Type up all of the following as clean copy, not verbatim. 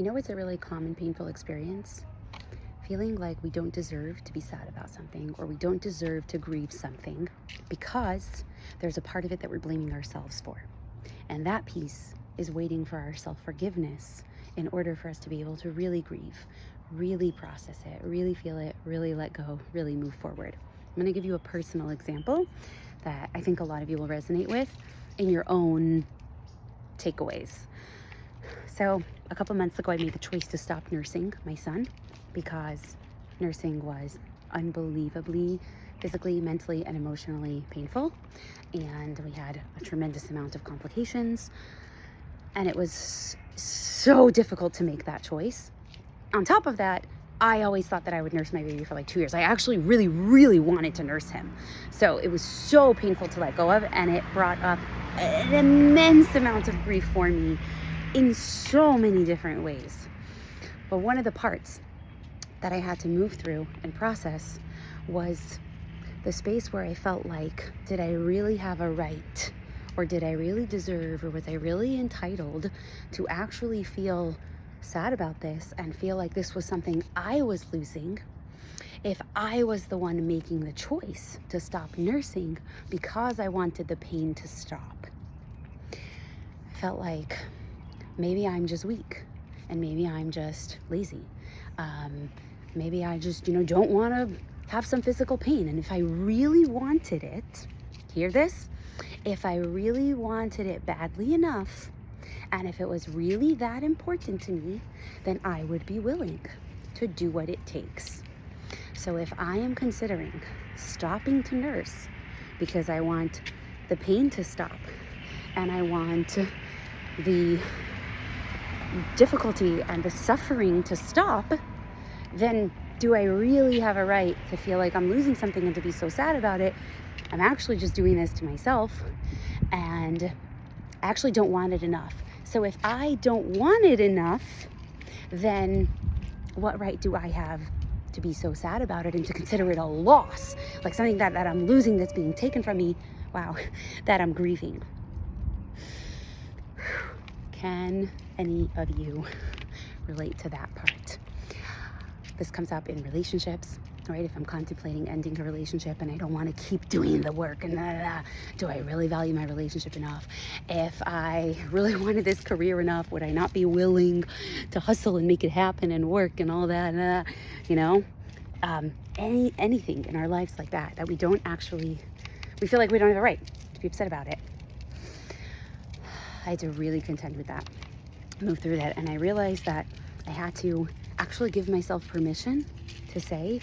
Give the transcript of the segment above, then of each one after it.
You know, it's a really common painful experience. Feeling like we don't deserve to be sad about something, or we don't deserve to grieve something because there's a part of it that we're blaming ourselves for. And that piece is waiting for our self-forgiveness in order for us to be able to really grieve, really process it, really feel it, really let go, really move forward. I'm going to give you a personal example that I think a lot of you will resonate with in your own takeaways. So a couple months ago, I made the choice to stop nursing my son because nursing was unbelievably physically, mentally, and emotionally painful. And we had a tremendous amount of complications. And it was so difficult to make that choice. On top of that, I always thought that I would nurse my baby for like 2 years. I actually really, really wanted to nurse him. So it was so painful to let go of, and it brought up an immense amount of grief for me in so many different ways. But one of the parts that I had to move through and process was the space where I felt like, did I really have a right, or did I really deserve, or was I really entitled to actually feel sad about this and feel like this was something I was losing if I was the one making the choice to stop nursing because I wanted the pain to stop. I felt like maybe I'm just weak, and maybe I'm just lazy. Maybe I just, don't want to have some physical pain. And if I really wanted it, hear this? If I really wanted it badly enough, and if it was really that important to me, then I would be willing to do what it takes. So if I am considering stopping to nurse because I want the pain to stop, and I want the difficulty and the suffering to stop, then do I really have a right to feel like I'm losing something and to be so sad about it? I'm actually just doing this to myself, and I actually don't want it enough. So if I don't want it enough, then what right do I have to be so sad about it and to consider it a loss, like something that I'm losing, that's being taken from me, that I'm grieving? Can any of you relate to that part? This comes up in relationships, right? If I'm contemplating ending a relationship and I don't want to keep doing the work and do I really value my relationship enough? If I really wanted this career enough, would I not be willing to hustle and make it happen and work and all that? Anything in our lives like that we don't actually, we feel like we don't have a right to be upset about it. I had to really contend with that, move through that, and I realized that I had to actually give myself permission to say,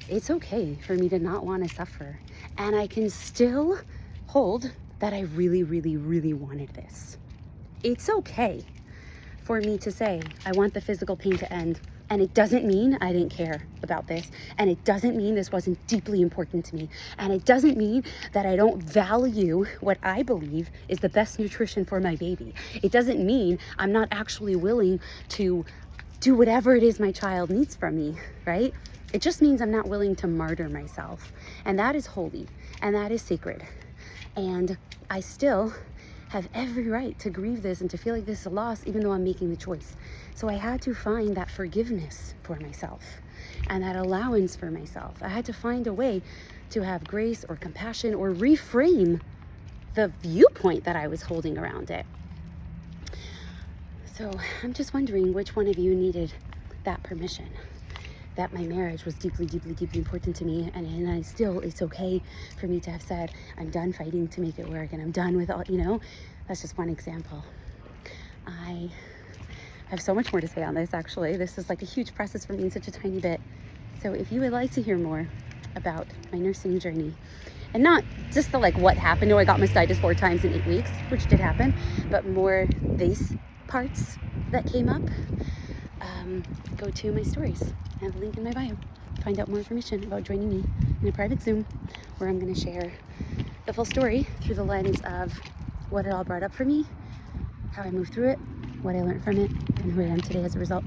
it's okay for me to not want to suffer, and I can still hold that I really, really, really wanted this. It's okay for me to say, I want the physical pain to end, and it doesn't mean I didn't care about this, and it doesn't mean this wasn't deeply important to me, and it doesn't mean that I don't value what I believe is the best nutrition for my baby. It doesn't mean I'm not actually willing to do whatever it is my child needs from me, right? It just means I'm not willing to martyr myself, and that is holy, and that is sacred, and I still have every right to grieve this and to feel like this is a loss, even though I'm making the choice. So I had to find that forgiveness for myself and that allowance for myself. I had to find a way to have grace or compassion or reframe the viewpoint that I was holding around it. So I'm just wondering which one of you needed that permission, that my marriage was deeply, deeply, deeply important to me, and I still, it's okay for me to have said, I'm done fighting to make it work, and I'm done with all, that's just one example. I have so much more to say on this, actually. This is like a huge process for me in such a tiny bit. So if you would like to hear more about my nursing journey, and not just the what happened, I got mastitis 4 times in 8 weeks, which did happen, but more these parts that came up, go to my stories. I have a link in my bio. Find out more information about joining me in a private Zoom where I'm going to share the full story through the lens of what it all brought up for me, how I moved through it, what I learned from it, and who I am today as a result.